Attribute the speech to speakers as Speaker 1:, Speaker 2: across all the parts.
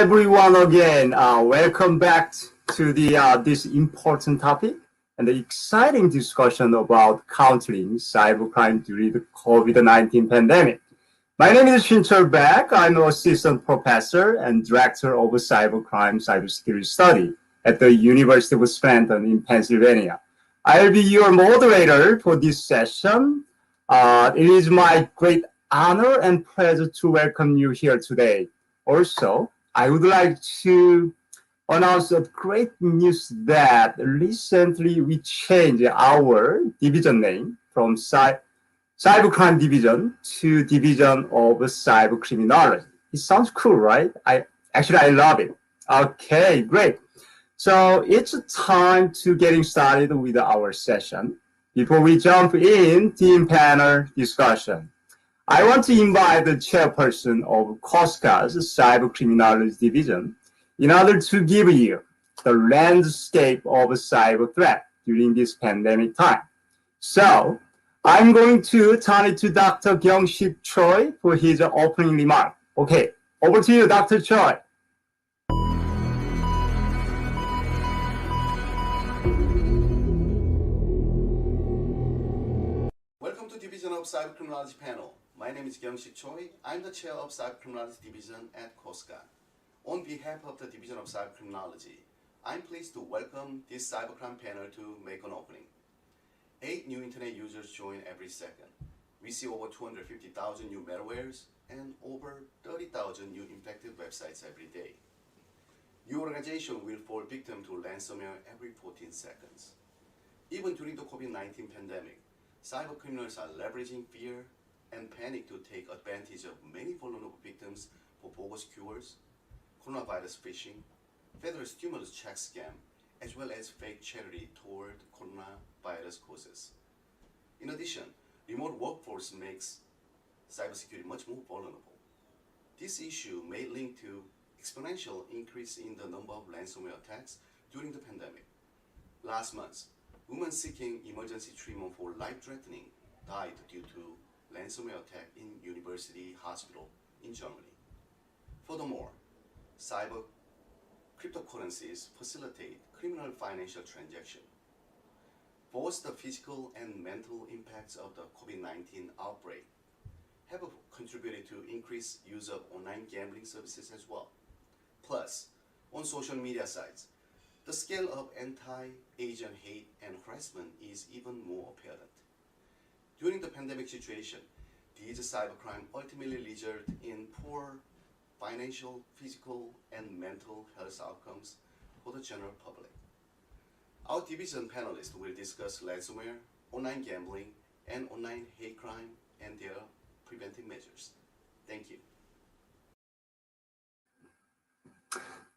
Speaker 1: everyone again. Welcome back to this important topic and the exciting discussion about countering cybercrime during the COVID-19 pandemic. My name is Shinchul Baek. I'm an assistant professor and director of cybersecurity study at the University of Scranton in Pennsylvania. I'll be your moderator for this session. It is my great honor and pleasure to welcome you here today. Also, I would like to announce a great news that recently we changed our division name from Cybercrime Division to Division of Cybercriminology. It sounds cool, right? I love it. Okay, great. So it's time to getting started with our session. Before we jump in, team panel discussion. I want to invite the chairperson of KOSCA's Cybercriminology Division in order to give you the landscape of cyber threat during this pandemic time. So I'm going to turn it to Dr. Kyung-Sik Choi for his opening remark. Okay, over to you, Dr. Choi.
Speaker 2: Welcome to Division of Cybercriminology panel. My name is Kyung-Sik Choi. I'm the chair of Cybercriminology Division at KOSCA. On behalf of the Division of Cybercriminology, I'm pleased to welcome this cybercrime panel to make an opening. 8 new internet users join every second. We see over 250,000 new malwares and over 30,000 new infected websites every day. Your organization will fall victim to ransomware every 14 seconds. Even during the COVID-19 pandemic, cybercriminals are leveraging fear and panic to take advantage of many vulnerable victims for bogus cures, coronavirus phishing, federal stimulus check scam, as well as fake charity toward coronavirus causes. In addition, remote workforce makes cybersecurity much more vulnerable. This issue may link to exponential increase in the number of ransomware attacks during the pandemic. Last month, women seeking emergency treatment for life-threatening died due to ransomware attack in university hospital in Germany. Furthermore, cyber cryptocurrencies facilitate criminal financial transaction. Both the physical and mental impacts of the COVID-19 outbreak have contributed to increased use of online gambling services as well. Plus, on social media sites, the scale of anti-Asian hate and harassment is even more apparent. During the pandemic situation, these cybercrime ultimately result in poor financial, physical, and mental health outcomes for the general public. Our division panelists will discuss ransomware, online gambling, and online hate crime and their preventive measures. Thank you.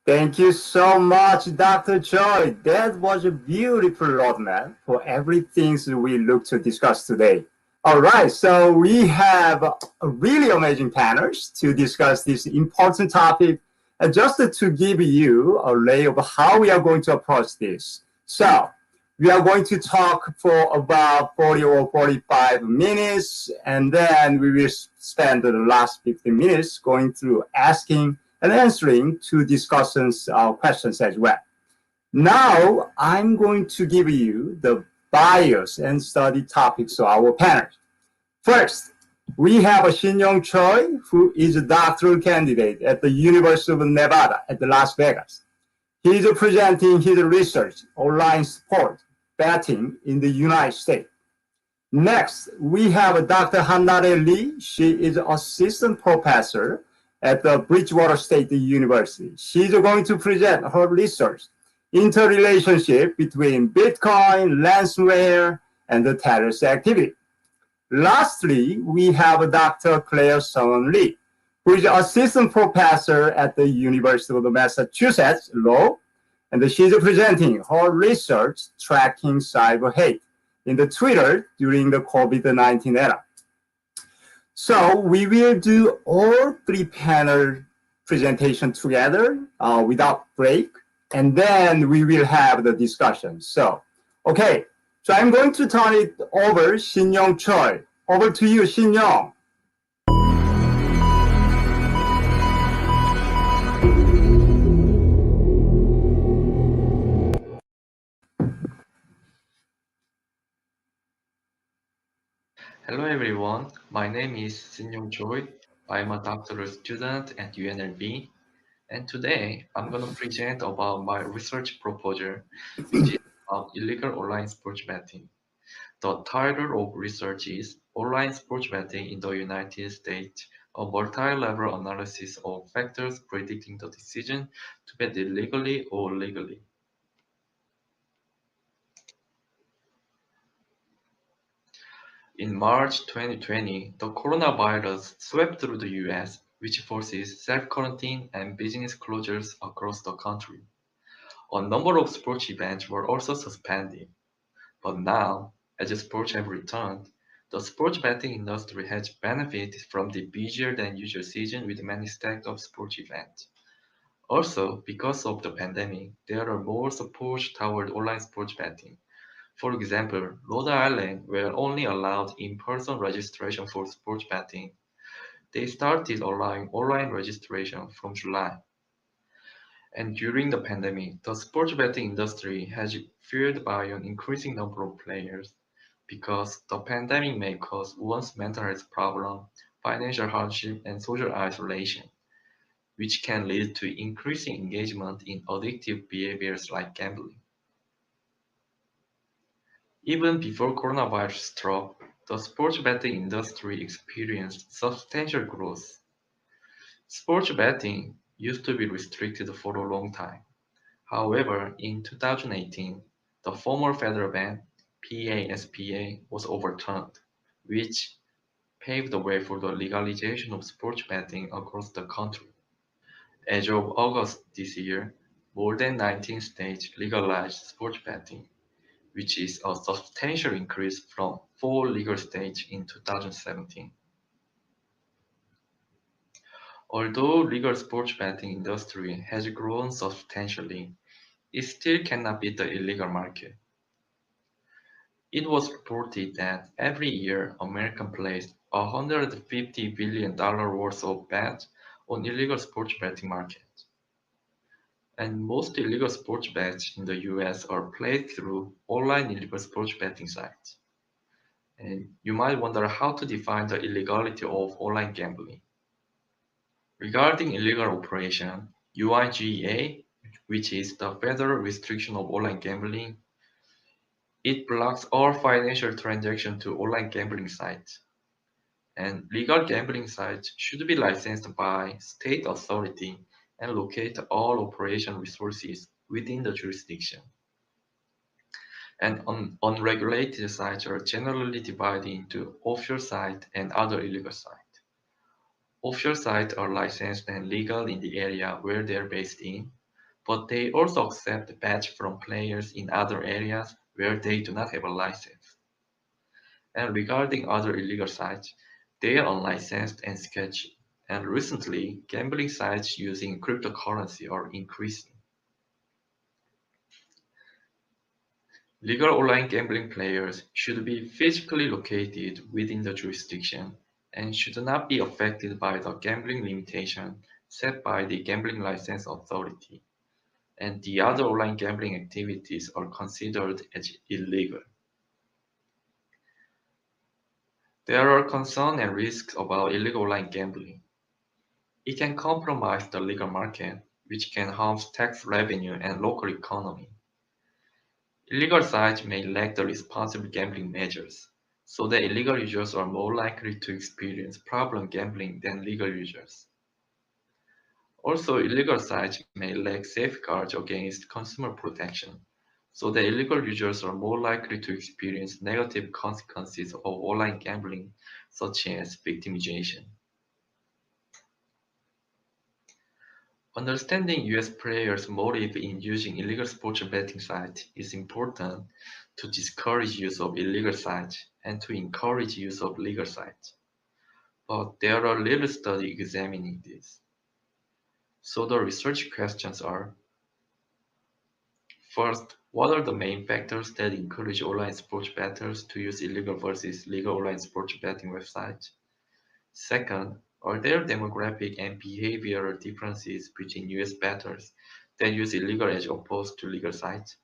Speaker 1: Thank you so much, Dr. Choi. That was a beautiful roadmap for everything we look to discuss today. All right, so we have a really amazing panels to discuss this important topic. And just to give you a lay of how we are going to approach this. So we are going to talk for about 40 or 45 minutes, and then we will spend the last 15 minutes going through asking and answering to discussions questions as well. Now, I'm going to give you the bios and study topics of our panel. First, we have Shin-Young Choi, who is a doctoral candidate at the University of Nevada at Las Vegas. He is presenting his research online sport betting in the United States. Next, we have Dr. Hannare Lee. She is assistant professor at the Bridgewater State University. She's going to present her research interrelationship between Bitcoin, ransomware, and the terrorist activity. Lastly, we have Dr. Claire Seung Lee, who is assistant professor at the University of Massachusetts Law, and she's presenting her research tracking cyber hate in the Twitter during the COVID-19 era. So we will do all 3 panel presentations together without break, and then we will have the discussion. So, okay, so I'm going to turn it over Shin-Young Choi. Over to you, Shin-Young.
Speaker 3: Hello everyone, my name is Sinyoung Choi. I'm a doctoral student at UNLV, and today I'm going to present about my research proposal, which is about illegal online sports betting. The title of research is Online Sports Betting in the United States, a multi-level analysis of factors predicting the decision to bet illegally or legally. In March 2020, the coronavirus swept through the US, which forces self-quarantine and business closures across the country. A number of sports events were also suspended. But now, as sports have returned, the sports betting industry has benefited from the busier than usual season with many stacked up sports events. Also, because of the pandemic, there are more supports toward online sports betting. For example, Rhode Island were only allowed in-person registration for sports betting. They started allowing online registration from July. And during the pandemic, the sports betting industry has fueled by an increasing number of players because the pandemic may cause one's mental health problem, financial hardship, and social isolation, which can lead to increasing engagement in addictive behaviors like gambling. Even before coronavirus struck, the sports betting industry experienced substantial growth. Sports betting used to be restricted for a long time. However, in 2018, the former federal ban, PASPA, was overturned, which paved the way for the legalization of sports betting across the country. As of August this year, more than 19 states legalized sports betting, which is a substantial increase from four legal states in 2017. Although legal sports betting industry has grown substantially, it still cannot beat the illegal market. It was reported that every year Americans place $150 billion worth of bets on illegal sports betting markets. And most illegal sports bets in the US are played through online illegal sports betting sites. And you might wonder how to define the illegality of online gambling. Regarding illegal operation, UIGA, which is the federal restriction of online gambling, it blocks all financial transactions to online gambling sites. And legal gambling sites should be licensed by state authority and locate all operation resources within the jurisdiction. And unregulated sites are generally divided into offshore sites and other illegal sites. Offshore sites are licensed and legal in the area where they are based in, but they also accept bets from players in other areas where they do not have a license. And regarding other illegal sites, they are unlicensed and sketchy. And recently, gambling sites using cryptocurrency are increasing. Legal online gambling players should be physically located within the jurisdiction and should not be affected by the gambling limitation set by the Gambling License Authority, and the other online gambling activities are considered as illegal. There are concerns and risks about illegal online gambling. It can compromise the legal market, which can harm tax revenue and local economy. Illegal sites may lack the responsible gambling measures, so that illegal users are more likely to experience problem gambling than legal users. Also, illegal sites may lack safeguards against consumer protection, so that illegal users are more likely to experience negative consequences of online gambling, such as victimization. Understanding US players' motive in using illegal sports betting sites is important to discourage use of illegal sites and to encourage use of legal sites. But there are little studies examining this. So the research questions are: first, what are the main factors that encourage online sports bettors to use illegal versus legal online sports betting websites? Second, are there demographic and behavioral differences between US bettors that use illegal as opposed to legal sites?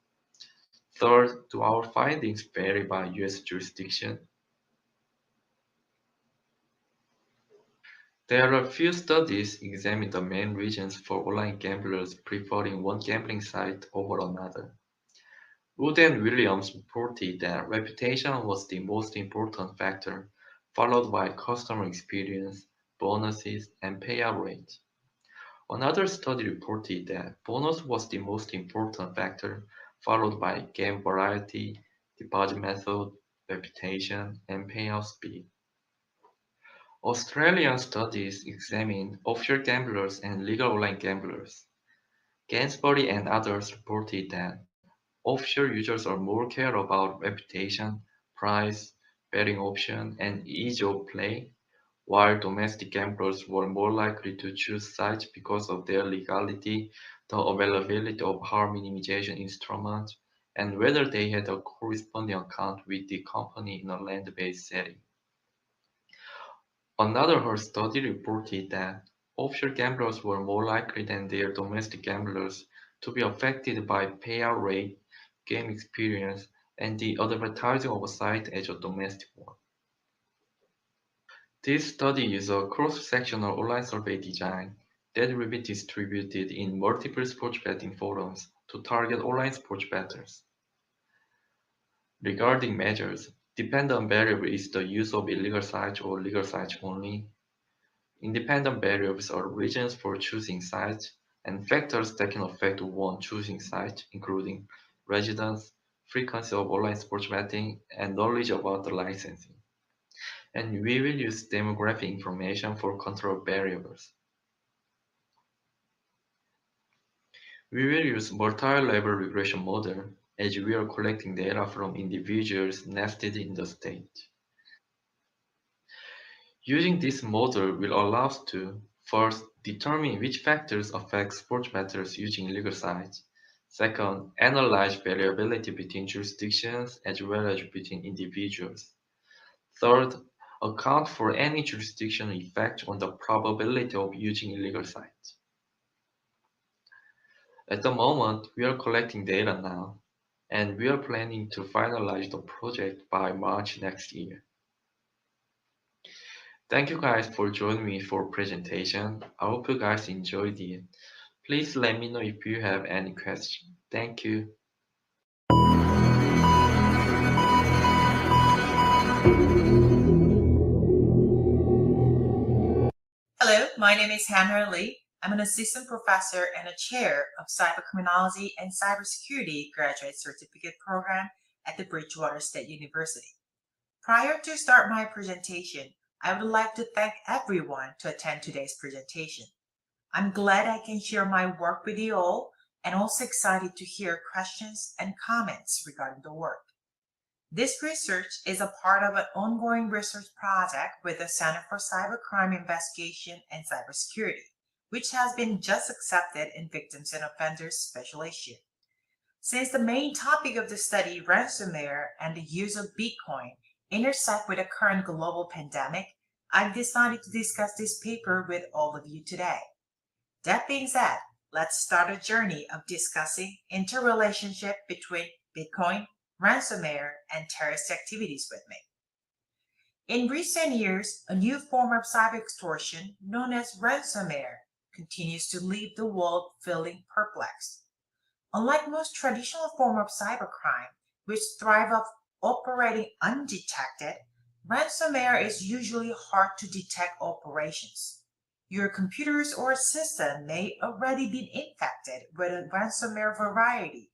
Speaker 3: Third, do our findings vary by US jurisdiction? There are few studies examining the main reasons for online gamblers preferring one gambling site over another. Wood and Williams reported that reputation was the most important factor, followed by customer experience, bonuses, and payout rate. Another study reported that bonus was the most important factor, followed by game variety, deposit method, reputation, and payout speed. Australian studies examined offshore gamblers and legal online gamblers. Gainsbury and others reported that offshore users are more care about reputation, price, betting option, and ease of play, while domestic gamblers were more likely to choose sites because of their legality, the availability of harm minimization instruments, and whether they had a corresponding account with the company in a land-based setting. Another Hearst study reported that offshore gamblers were more likely than their domestic gamblers to be affected by payout rate, game experience, and the advertising of a site as a domestic one. This study used a cross-sectional online survey design that will be distributed in multiple sports betting forums to target online sports bettors. Regarding measures, dependent variable is the use of illegal sites or legal sites only. Independent variables are reasons for choosing sites and factors that can affect one choosing site, including residence, frequency of online sports betting, and knowledge about the licensing. And we will use demographic information for control variables. We will use multi-level regression model as we are collecting data from individuals nested in the state. Using this model will allow us to first determine which factors affect sports bettors using illegal sites. Second, analyze variability between jurisdictions as well as between individuals. Third, account for any jurisdictional effect on the probability of using illegal sites. At the moment, we are collecting data now, and we are planning to finalize the project by March next year. Thank you guys for joining me for presentation. I hope you guys enjoyed it. Please let me know if you have any questions. Thank you.
Speaker 4: Hello, my name is Hannah Lee. I'm an assistant professor and a chair of Cybercriminology and Cybersecurity Graduate Certificate Program at the Bridgewater State University. Prior to start my presentation, I would like to thank everyone to attend today's presentation. I'm glad I can share my work with you all and also excited to hear questions and comments regarding the work. This research is a part of an ongoing research project with the Center for Cybercrime Investigation and Cybersecurity, which has been just accepted in Victims and Offenders Special Issue. Since the main topic of the study, ransomware and the use of Bitcoin, intersect with the current global pandemic, I've decided to discuss this paper with all of you today. That being said, let's start a journey of discussing interrelationship between Bitcoin, ransomware, and terrorist activities with me. In recent years, a new form of cyber extortion known as ransomware continues to leave the world feeling perplexed. Unlike most traditional forms of cybercrime, which thrive off operating undetected, ransomware is usually hard to detect operations. Your computers or system may already be infected with a ransomware variety,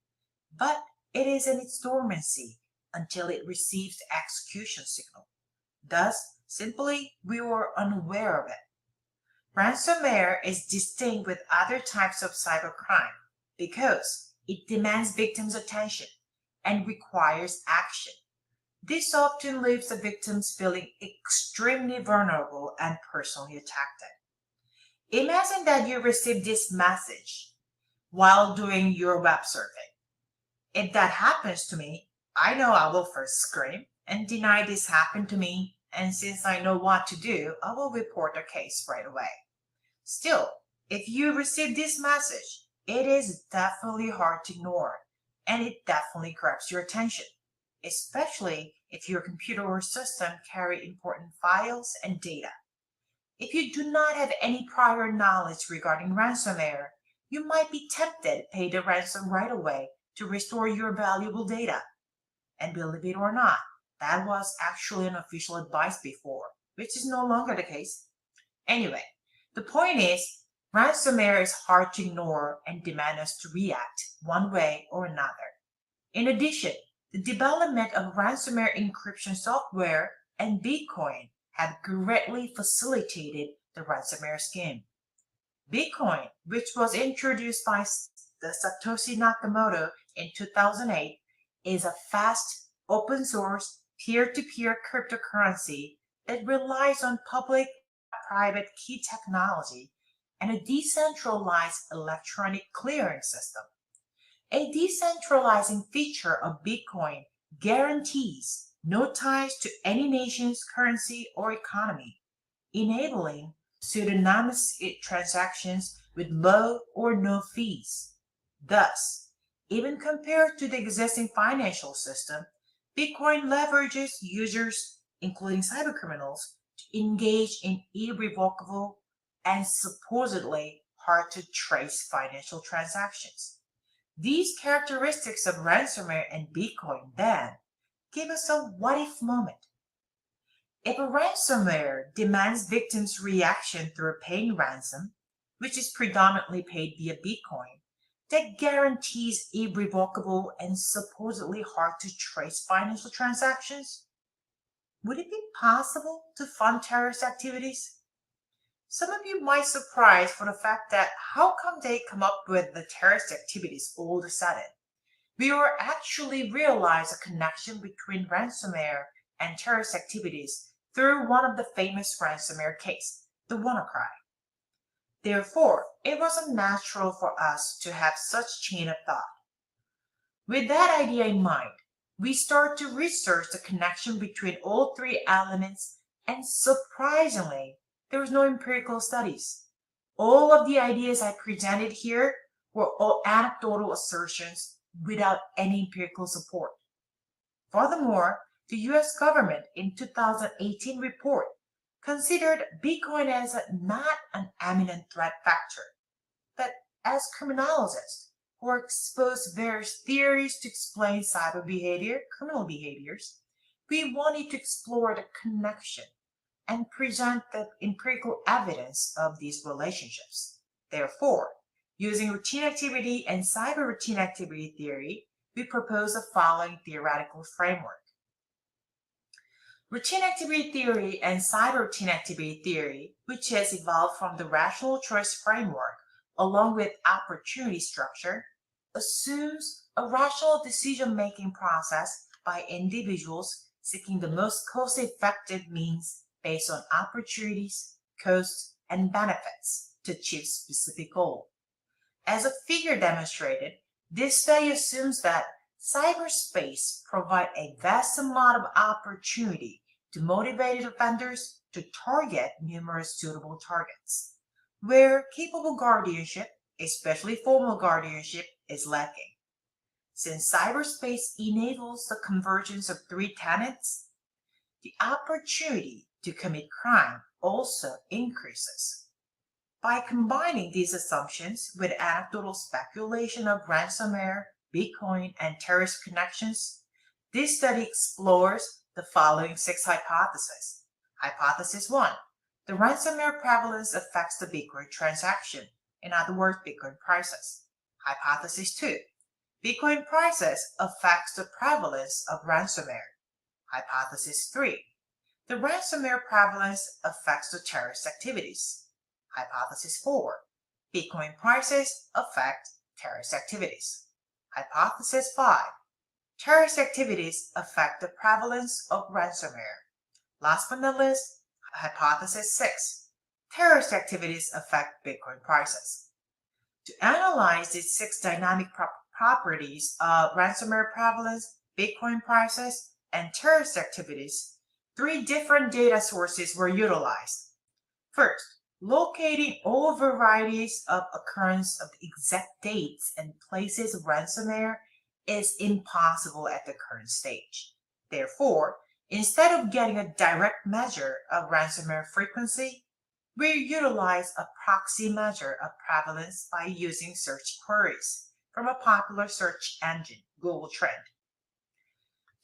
Speaker 4: but it is in its dormancy until it receives the execution signal. Thus, simply, we were unaware of it. Ransomware is distinct with other types of cybercrime because it demands victims' attention and requires action. This often leaves the victims feeling extremely vulnerable and personally attacked. Imagine that you receive this message while doing your web surfing. If that happens to me, I know I will first scream and deny this happened to me, and since I know what to do, I will report the case right away. Still, if you receive this message, it is definitely hard to ignore, and it definitely grabs your attention, especially if your computer or system carry important files and data. If you do not have any prior knowledge regarding ransomware, you might be tempted to pay the ransom right away to restore your valuable data. And believe it or not, that was actually an official advice before, which is no longer the case. Anyway, the point is, ransomware is hard to ignore and demand us to react one way or another. In addition, the development of ransomware encryption software and Bitcoin have greatly facilitated the ransomware scheme. Bitcoin, which was introduced by the Satoshi Nakamoto in 2008, is a fast, open source, peer-to-peer cryptocurrency that relies on public-private key technology and a decentralized electronic clearing system. A decentralizing feature of Bitcoin guarantees no ties to any nation's currency or economy, enabling pseudonymous transactions with low or no fees. Thus, even compared to the existing financial system, Bitcoin leverages users, including cybercriminals, to engage in irrevocable and supposedly hard to trace financial transactions. These characteristics of ransomware and Bitcoin then give us a what if moment. If a ransomware demands victims' reaction through paying ransom, which is predominantly paid via Bitcoin, that guarantees irrevocable and supposedly hard to trace financial transactions, would it be possible to fund terrorist activities? Some of you might be surprised for the fact that how come they come up with the terrorist activities all of a sudden? We will actually realize a connection between ransomware and terrorist activities through one of the famous ransomware case, the WannaCry. Therefore, it was natural for us to have such chain of thought. With that idea in mind, we start to research the connection between all three elements, and surprisingly, there was no empirical studies. All of the ideas I presented here were all anecdotal assertions without any empirical support. Furthermore, the US government in 2018 report considered Bitcoin as not an eminent threat factor, but as criminologists who exposed various theories to explain cyber behavior, criminal behaviors, we wanted to explore the connection and present the empirical evidence of these relationships. Therefore, using routine activity and cyber routine activity theory, we propose the following theoretical framework. Routine activity theory and cyber routine activity theory, which has evolved from the rational choice framework along with opportunity structure, assumes a rational decision-making process by individuals seeking the most cost-effective means based on opportunities, costs, and benefits to achieve specific goal. As a figure demonstrated, this study assumes that cyberspace provides a vast amount of opportunity to motivated offenders to target numerous suitable targets, where capable guardianship, especially formal guardianship, is lacking. Since cyberspace enables the convergence of three tenets, the opportunity to commit crime also increases. By combining these assumptions with anecdotal speculation of ransomware, Bitcoin, and terrorist connections, this study explores the following 6 hypotheses. Hypothesis 1. The ransomware prevalence affects the Bitcoin transaction, in other words, Bitcoin prices. Hypothesis 2. Bitcoin prices affects the prevalence of ransomware. Hypothesis 3. The ransomware prevalence affects the terrorist activities. Hypothesis 4. Bitcoin prices affect terrorist activities. Hypothesis 5. Terrorist activities affect the prevalence of ransomware. Last but not least, Hypothesis 6. Terrorist activities affect Bitcoin prices. To analyze these 6 dynamic properties of ransomware prevalence, Bitcoin prices, and terrorist activities, 3 different data sources were utilized. First, locating all varieties of occurrence of exact dates and places of ransomware is impossible at the current stage. Therefore, instead of getting a direct measure of ransomware frequency, we utilize a proxy measure of prevalence by using search queries from a popular search engine, Google Trend.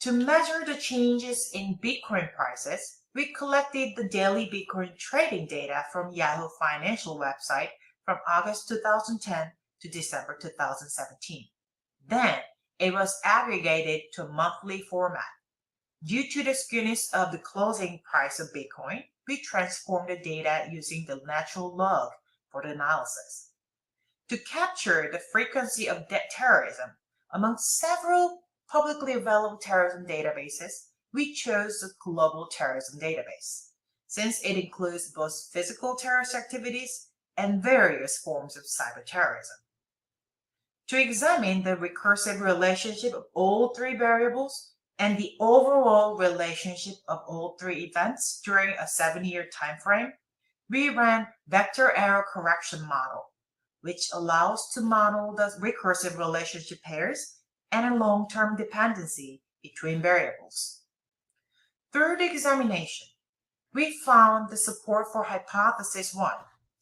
Speaker 4: To measure the changes in Bitcoin prices, we collected the daily Bitcoin trading data from Yahoo Financial website from August 2010 to December 2017. Then, it was aggregated to monthly format. Due to the skewness of the closing price of Bitcoin, we transformed the data using the natural log for the analysis. To capture the frequency of terrorism among several publicly available terrorism databases, we chose the Global Terrorism Database, since it includes both physical terrorist activities and various forms of cyber terrorism. To examine the recursive relationship of all three variables and the overall relationship of all three events during a 7-year time frame, we ran vector error correction model, which allows to model the recursive relationship pairs and a long-term dependency between variables. Through the examination, we found the support for hypothesis 1,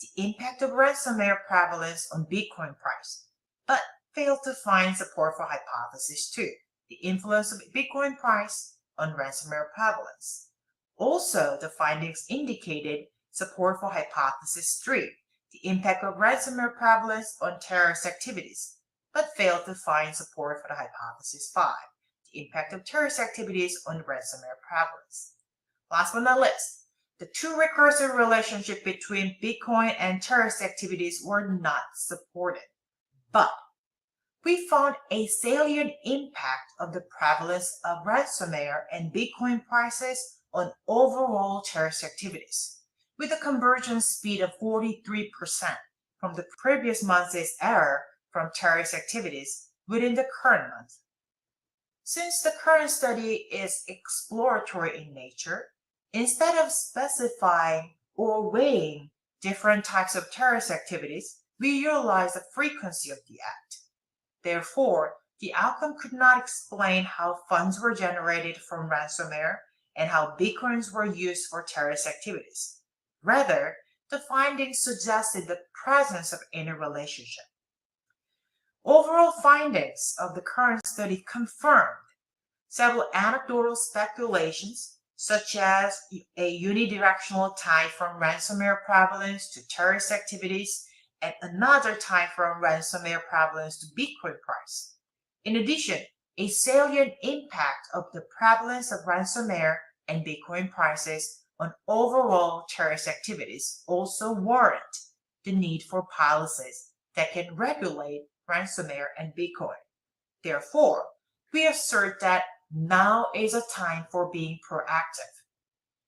Speaker 4: the impact of ransomware prevalence on Bitcoin price, but failed to find support for hypothesis 2, the influence of Bitcoin price on ransomware prevalence. Also, the findings indicated support for hypothesis 3, the impact of ransomware prevalence on terrorist activities, but failed to find support for the hypothesis 5, the impact of terrorist activities on ransomware prevalence. Last but not least, the two recursive relationship between Bitcoin and terrorist activities were not supported, but we found a salient impact of the prevalence of ransomware and Bitcoin prices on overall terrorist activities, with a conversion speed of 43% from the previous month's error from terrorist activities within the current month. Since the current study is exploratory in nature, instead of specifying or weighing different types of terrorist activities, we utilize the frequency of the act. Therefore, the outcome could not explain how funds were generated from ransomware and how Bitcoins were used for terrorist activities. Rather, the findings suggested the presence of any relationship. Overall findings of the current study confirmed several anecdotal speculations, such as a unidirectional tie from ransomware prevalence to terrorist activities and another tie from ransomware prevalence to Bitcoin price. In addition, a salient impact of the prevalence of ransomware and Bitcoin prices on overall terrorist activities also warrant the need for policies that can regulate ransomware and Bitcoin. Therefore, we assert that now is a time for being proactive.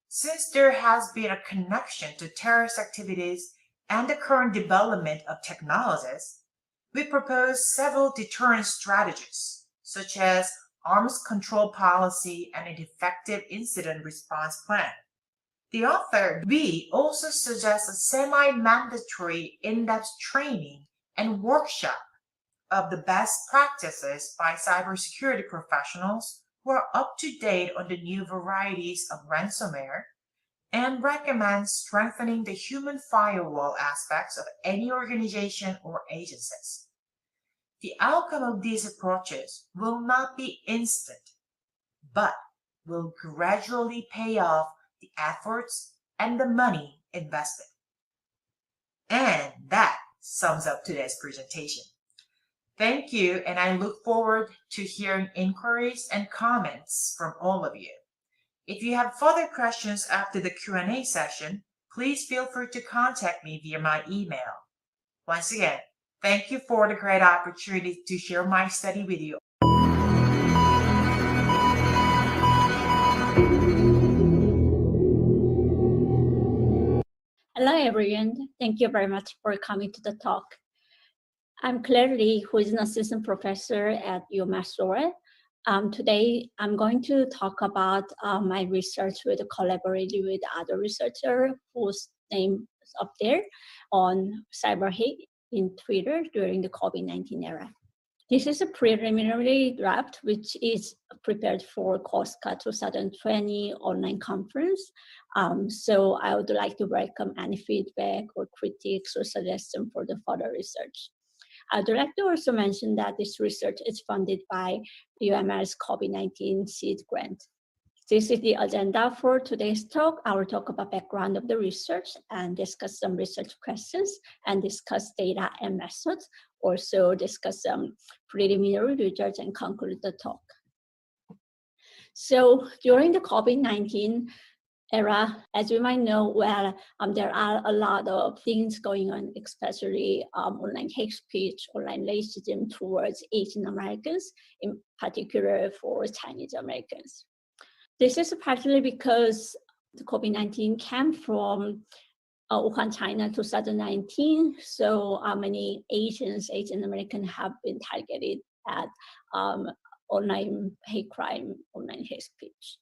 Speaker 4: Since there has been a connection to terrorist activities and the current development of technologies, we propose several deterrent strategies, such as arms control policy and an effective incident response plan. The author, B, also suggests a semi-mandatory in-depth training and workshop of the best practices by cybersecurity professionals who are up to date on the new varieties of ransomware, and recommends strengthening the human firewall aspects of any organization or agencies. The outcome of these approaches will not be instant, but will gradually pay off the efforts and the money invested. And that sums up today's presentation. Thank you, and I look forward to hearing inquiries and comments from all of you. If you have further questions after the Q&A session, please feel free to contact me via my email. Once again, thank you for the great opportunity to share my study with you.
Speaker 5: Hello, everyone. Thank you very much for coming to the talk. I'm Claire Lee, who is an assistant professor at UMass Lowell. Today, I'm going to talk about my research with collaborating with other researcher whose name is up there on cyber hate in Twitter during the COVID-19 era. This is a preliminary draft, which is prepared for KOSCA 2020 online conference. So I would like to welcome any feedback or critiques or suggestions for the further research. I'd like to also mention that this research is funded by UML's COVID-19 seed grant. This is the agenda for today's talk. I will talk about background of the research and discuss some research questions and discuss data and methods. Also discuss some preliminary results and conclude the talk. So during the COVID-19 era, as you might know, well, there are a lot of things going on, especially online hate speech, online racism towards Asian Americans, in particular for Chinese Americans. This is partly because the COVID-19 came from Wuhan, China, 2019. So many Asian Americans have been targeted at online hate crime, online hate speech.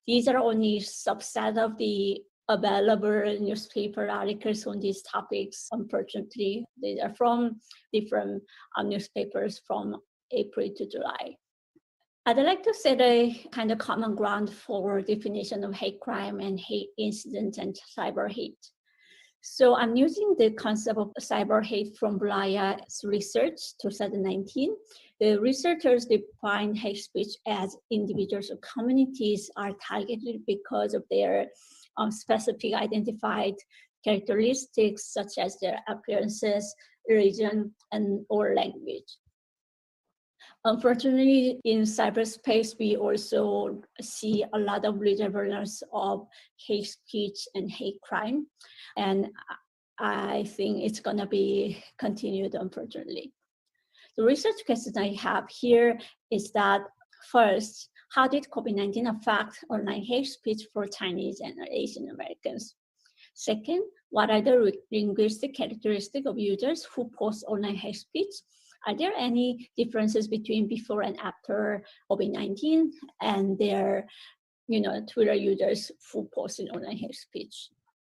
Speaker 5: These are only subset of the available newspaper articles on these topics. Unfortunately, they are from different newspapers from April to July. I'd like to set a kind of common ground for definition of hate crime and hate incident and cyber hate. So I'm using the concept of cyber hate from Bulaya's research, 2019. The researchers define hate speech as individuals or communities are targeted because of their specific identified characteristics, such as their appearances, religion, and or language. Unfortunately, in cyberspace, we also see a lot of resemblance of hate speech and hate crime. And I think it's going to be continued, unfortunately. The research question I have here is that, first, how did COVID-19 affect online hate speech for Chinese and Asian Americans? Second, what are the linguistic characteristics of users who post online hate speech? Are there any differences between before and after COVID-19 and their, Twitter users who posted online hate speech?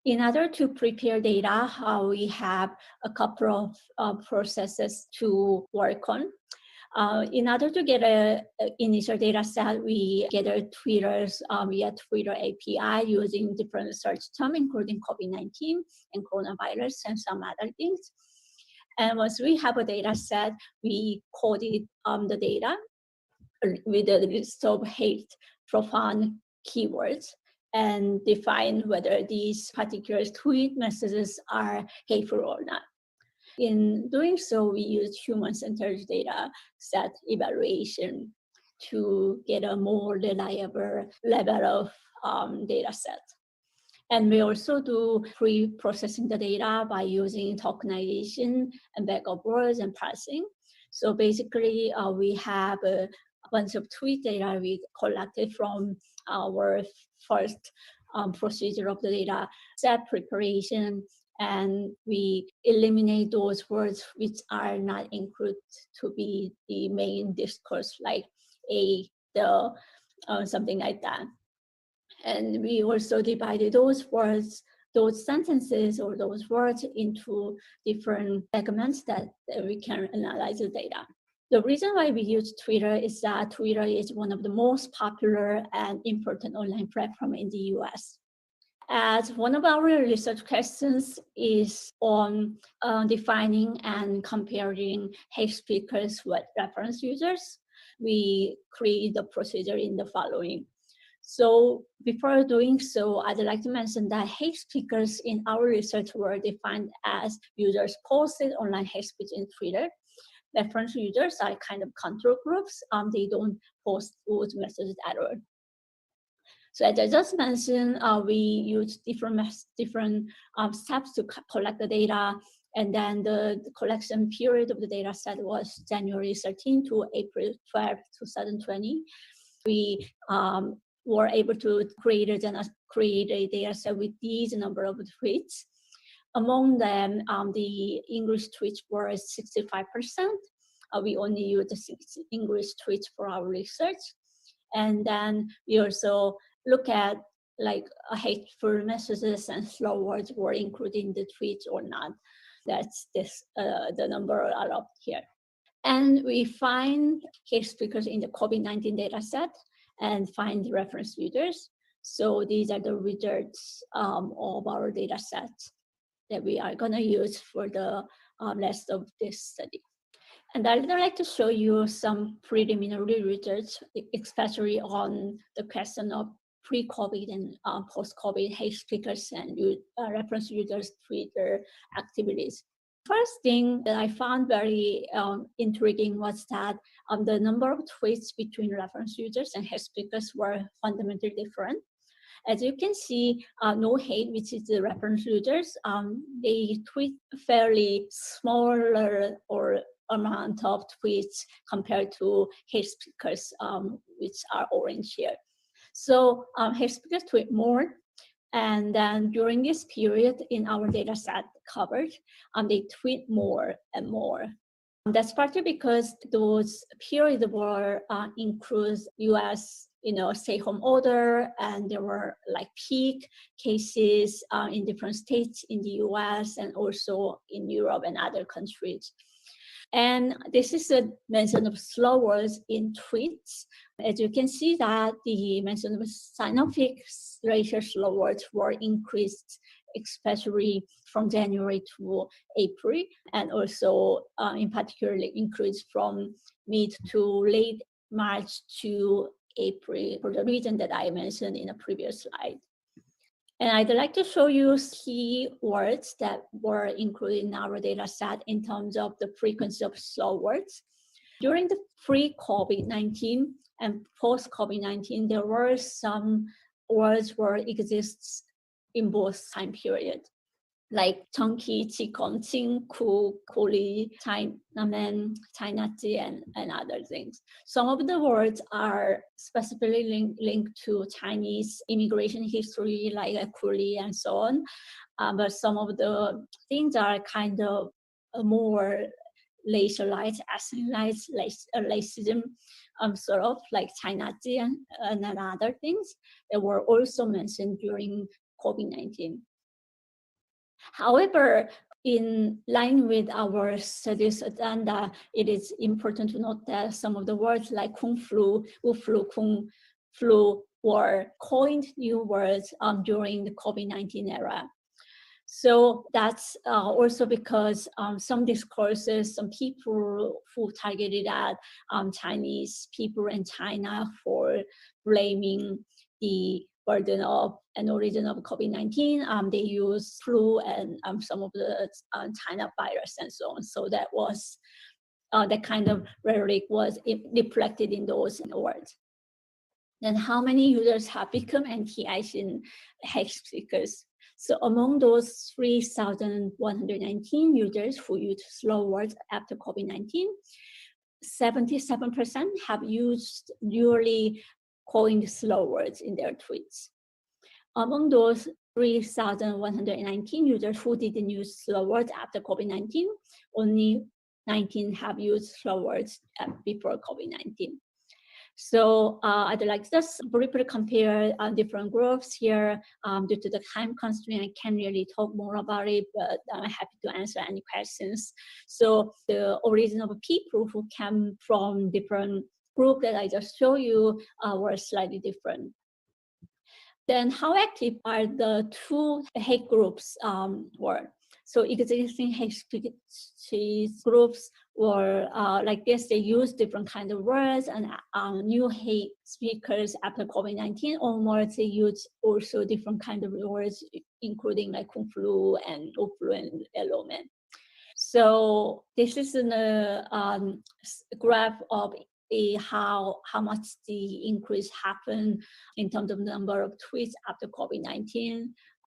Speaker 5: In order to prepare data, we have a couple of processes to work on. In order to get an initial data set, we gather Twitter's via Twitter API using different search terms, including COVID-19 and coronavirus and some other things. And once we have a data set, we coded the data with a list of hate profound keywords and define whether these particular tweet messages are hateful or not. In doing so, we use human-centered data set evaluation to get a more reliable level of data set. And we also do pre-processing the data by using tokenization and backup words and parsing. So basically, we have a bunch of tweet data we collected from our first procedure of the data set preparation, and we eliminate those words which are not included to be the main discourse, like the, something like that. And we also divided those words, those sentences or those words into different segments that we can analyze the data. The reason why we use Twitter is that Twitter is one of the most popular and important online platform in the US. As one of our research questions is on defining and comparing hate speakers with reference users, we create the procedure in the following. So before doing so, I'd like to mention that hate speakers in our research were defined as users posted online hate speech in Twitter. Reference users are kind of control groups. They don't post those messages at all. So as I just mentioned, we use different steps to collect the data. And then the collection period of the data set was January 13 to April 12, 2020. We were able to create a data set with these number of tweets. Among them, the English tweets were 65%. We only used the English tweets for our research. And then we also look at like hateful messages and slow words were included in the tweets or not. That's the number are up here. And we find hate speakers in the COVID-19 data set and find the reference users. So these are the results of our data set that we are going to use for the rest of this study. And I'd like to show you some preliminary results, especially on the question of pre-COVID and post-COVID hate speakers and reference users' Twitter activities. First thing that I found very intriguing was that the number of tweets between reference users and hate speakers were fundamentally different. As you can see, no hate, which is the reference users, they tweet fairly smaller or amount of tweets compared to hate speakers, which are orange here. So hate speakers tweet more, and then during this period in our data set covered, they tweet more and more. That's partly because those periods were includes U.S. stay-home order, and there were like peak cases in different states in the U.S. and also in Europe and other countries. And this is a mention of slow words in tweets. As you can see that the mention of scientific racial slow words were increased, especially from January to April, and also in particular increased from mid to late March to April for the reason that I mentioned in a previous slide. And I'd like to show you key words that were included in our data set in terms of the frequency of slow words. During the pre-COVID-19 and post-COVID-19, there were some words where exists in both time periods, like Chunky, Chikon, Chinku, Koli, Chinaman, Chinachi, and other things. Some of the words are specifically linked to Chinese immigration history, like Kuli and so on. But some of the things are kind of more racialized, ethnicized, racism, sort of like Chinachi and other things that were also mentioned during COVID-19. However, in line with our studies agenda, it is important to note that some of the words like Kung Flu, Wu Flu, Kung Flu were coined new words during the COVID-19 era. So that's also because some discourses, some people who targeted at Chinese people in China for blaming the burden of and origin of COVID-19, they use flu and some of the China virus and so on. So that was that kind of rhetoric was reflected in those words. Then how many users have become anti-Asian hate speakers? So among those 3,119 users who used slow words after COVID-19, 77% have used newly coined slow words in their tweets. Among those 3,119 users who didn't use slow words after COVID-19, only 19 have used slow words before COVID-19. So I'd like to just briefly compare different groups here. Due to the time constraint, I can't really talk more about it, but I'm happy to answer any questions. So the origin of people who came from different groups that I just showed you were slightly different. Then how active are the two hate groups were? So existing hate speech groups were like this, they use different kind of words, and new hate speakers after COVID-19 onwards, they use also different kind of words, including like Kung Flu and Oplu and Yellow Man. So this is a graph of how much the increase happened in terms of number of tweets after COVID-19.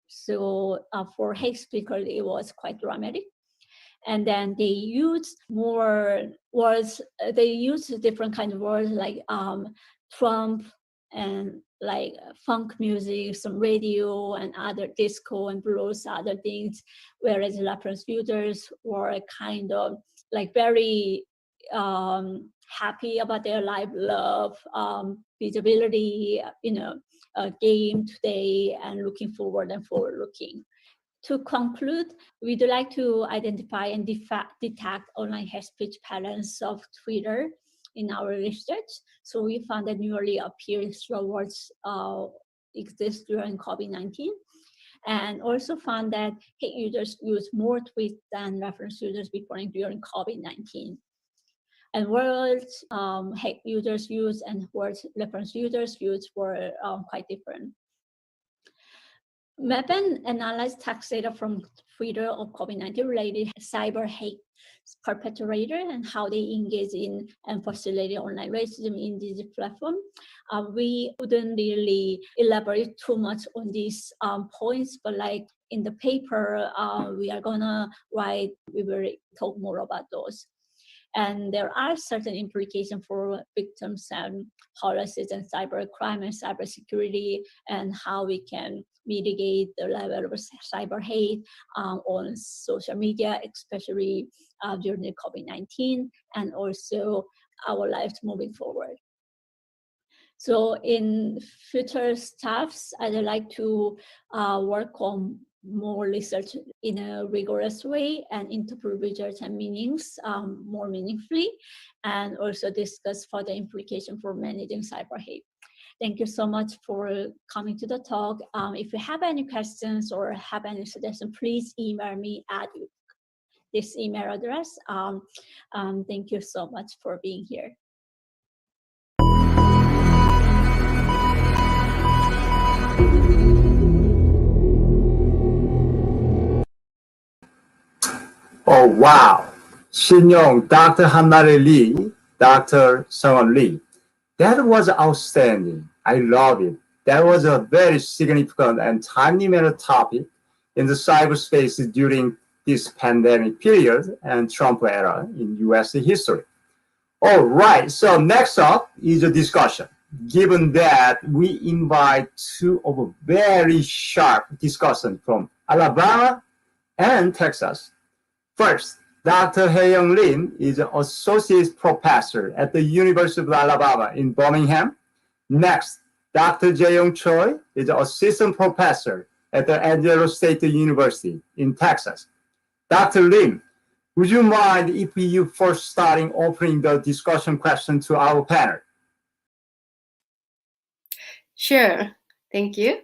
Speaker 5: So for hate speakers, it was quite dramatic. And then they used more words, they used different kind of words like Trump and like funk music, some radio and other disco and blues, other things, whereas reference users were kind of like very happy about their life, love, visibility, game today, and looking forward and forward looking. To conclude, we'd like to identify and detect online hate speech patterns of Twitter in our research. So we found that newly appearing slow words exist during COVID-19, and also found that hate users use more tweets than reference users before and during COVID-19. And words hate users use and words reference users use were quite different. Mappen analyzed text data from Twitter of COVID-19 related cyber hate perpetrator and how they engage in and facilitate online racism in this platform. We wouldn't really elaborate too much on these points, but like in the paper we are gonna write, we will talk more about those. And there are certain implications for victims and policies and cybercrime and cybersecurity, and how we can mitigate the level of cyber hate on social media, especially during the COVID-19, and also our lives moving forward. So in future steps, I'd like to work on more research in a rigorous way and interpret results and meanings more meaningfully, and also discuss further implications for managing cyber hate. Thank you so much for coming to the talk. If you have any questions or have any suggestions, please email me at this email address. Thank you so much for being here.
Speaker 1: Oh, wow. Shin-Young, Dr. Han-Naru Lee, Dr. Seung-Won Lee. That was outstanding. I love it. That was a very significant and timely matter topic in the cyberspace during this pandemic period and Trump era in US history. All right, so next up is a discussion. Given that we invite two of a very sharp discussion from Alabama and Texas. First, Dr. Hae-Young Lim is an associate professor at the University of Alabama in Birmingham. Next, Dr. Jae-Young Choi is an assistant professor at the Angelo State University in Texas. Dr. Lim, would you mind if you first starting offering the discussion question to our panel?
Speaker 6: Sure, thank you.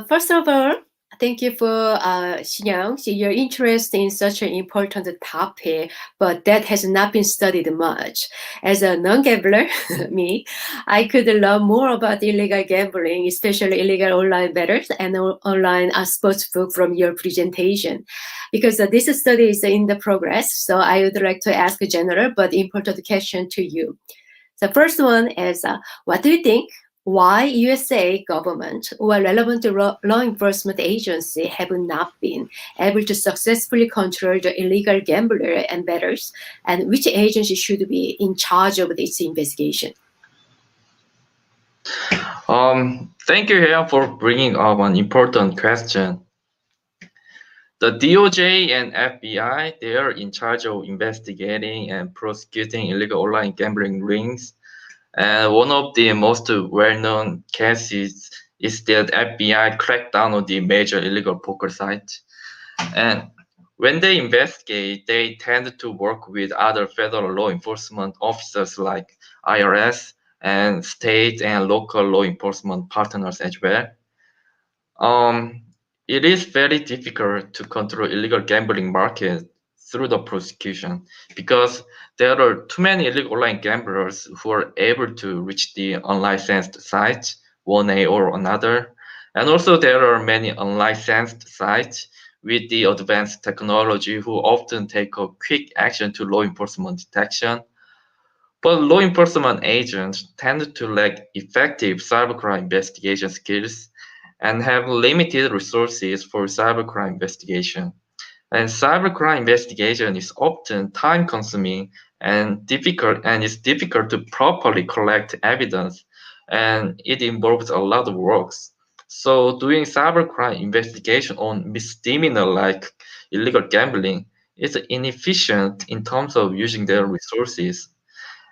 Speaker 6: First of all, thank you for Shin-Young, your interest in such an important topic, but that has not been studied much. As a non-gambler, me, I could learn more about illegal gambling, especially illegal online bettors and online sports book from your presentation. Because this study is in the progress, so I would like to ask a general but important question to you. The first one is, what do you think? Why USA government or relevant law enforcement agency have not been able to successfully control the illegal gambler and bettors, and which agency should be in charge of this investigation?
Speaker 3: Thank you, Hea, for bringing up an important question. The DOJ and FBI, they are in charge of investigating and prosecuting illegal online gambling rings. And one of the most well-known cases is that FBI cracked down on the major illegal poker sites. And when they investigate, they tend to work with other federal law enforcement officers like IRS and state and local law enforcement partners as well. It is very difficult to control illegal gambling market through the prosecution because there are too many illegal online gamblers who are able to reach the unlicensed sites, one A or another. And also there are many unlicensed sites with the advanced technology who often take a quick action to law enforcement detection. But law enforcement agents tend to lack effective cybercrime investigation skills and have limited resources for cybercrime investigation. And cybercrime investigation is often time-consuming and it's difficult to properly collect evidence, and it involves a lot of work. So doing cybercrime investigation on misdemeanor like illegal gambling is inefficient in terms of using their resources.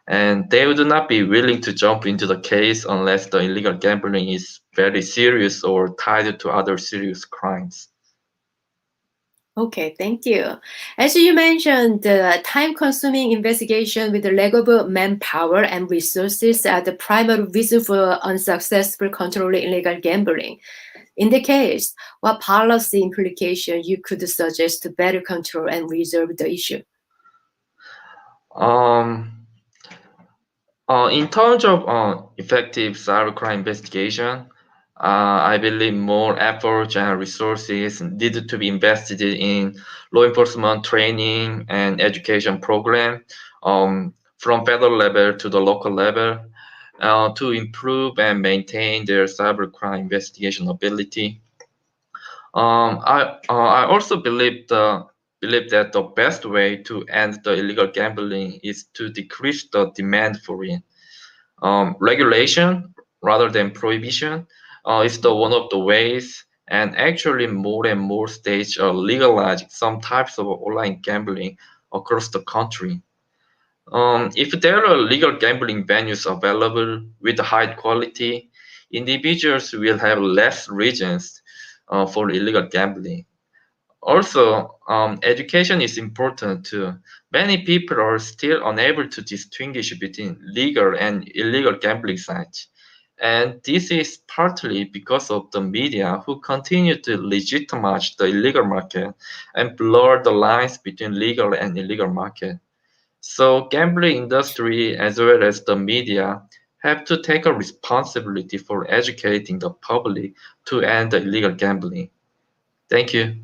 Speaker 3: And they would not be willing to jump into the case unless the illegal gambling is very serious or tied to other serious crimes.
Speaker 6: Okay, thank you. As you mentioned, the time-consuming investigation with the lack of manpower and resources are the primary reason for unsuccessful controlling illegal gambling. In the case, what policy implication you could suggest to better control and resolve the issue?
Speaker 3: In terms of effective cybercrime investigation, I believe more effort and resources needed to be invested in law enforcement training and education program from federal level to the local level to improve and maintain their cybercrime investigation ability. I also believe that the best way to end the illegal gambling is to decrease the demand for it. Regulation rather than prohibition is the one of the ways, and actually more and more states are legalizing some types of online gambling across the country. If there are legal gambling venues available with high quality, individuals will have less reasons for illegal gambling. Also, education is important too. Many people are still unable to distinguish between legal and illegal gambling sites. And this is partly because of the media who continue to legitimize the illegal market and blur the lines between legal and illegal market. So gambling industry as well as the media have to take a responsibility for educating the public to end the illegal gambling. Thank you.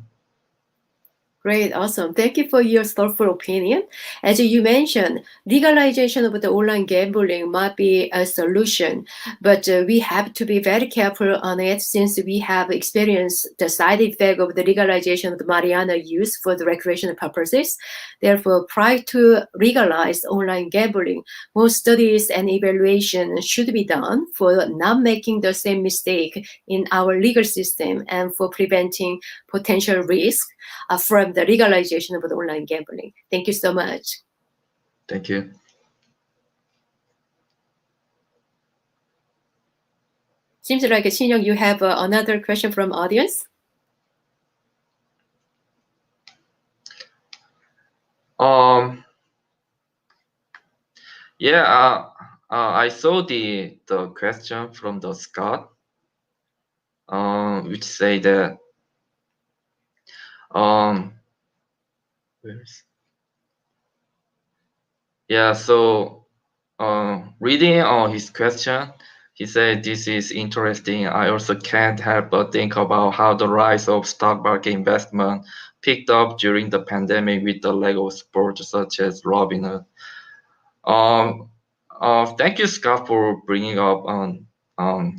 Speaker 6: Great, awesome. Thank you for your thoughtful opinion. As you mentioned, legalization of the online gambling might be a solution, but we have to be very careful on it since we have experienced the side effect of the legalization of the marijuana use for the recreational purposes. Therefore, prior to legalize online gambling, more studies and evaluation should be done for not making the same mistake in our legal system and for preventing potential risk from the legalization of the online gambling. Thank you so much.
Speaker 3: Thank you.
Speaker 6: Seems like Shin-young, you have another question from audience.
Speaker 3: Yeah, I saw the question from the Scott, which say that where's yeah. So reading on his question, he said this is interesting. I also can't help but think about how the rise of stock market investment picked up during the pandemic with the lack of sports such as Robinhood. Thank you, Scott, for bringing up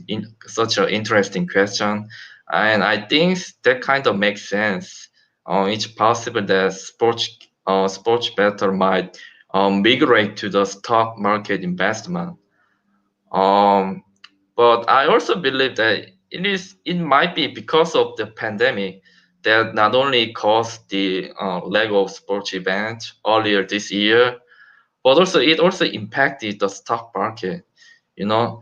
Speaker 3: in such an interesting question, and I think that kind of makes sense. It's possible that sports better might migrate to the stock market investment. Um, but I also believe that it might be because of the pandemic that not only caused the lack of sports events earlier this year, but also it also impacted the stock market. You know,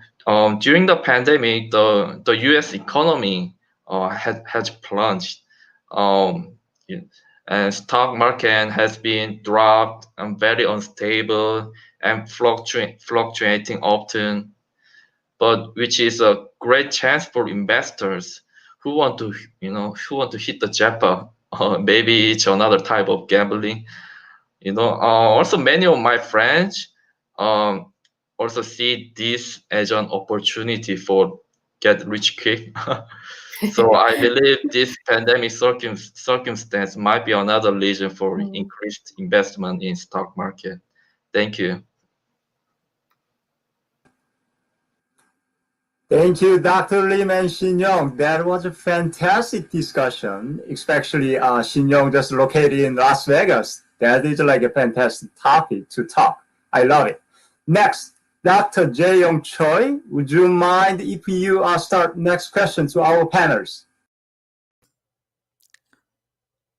Speaker 3: during the pandemic, the U.S. economy has plunged, um, you- and stock market has been dropped and very unstable and fluctuating often. But which is a great chance for investors who want to, hit the jackpot. Maybe it's another type of gambling. Also many of my friends um, also see this as an opportunity for get rich quick. So I believe this pandemic circumstance might be another reason for increased investment in stock market. Thank you.
Speaker 1: Thank you, Dr. Lim and Shin-young. That was a fantastic discussion, especially Shin-young just located in Las Vegas. That is like a fantastic topic to talk. I love it. Next, Dr. Jae-young Choi, would you mind if you start next question to our panelists?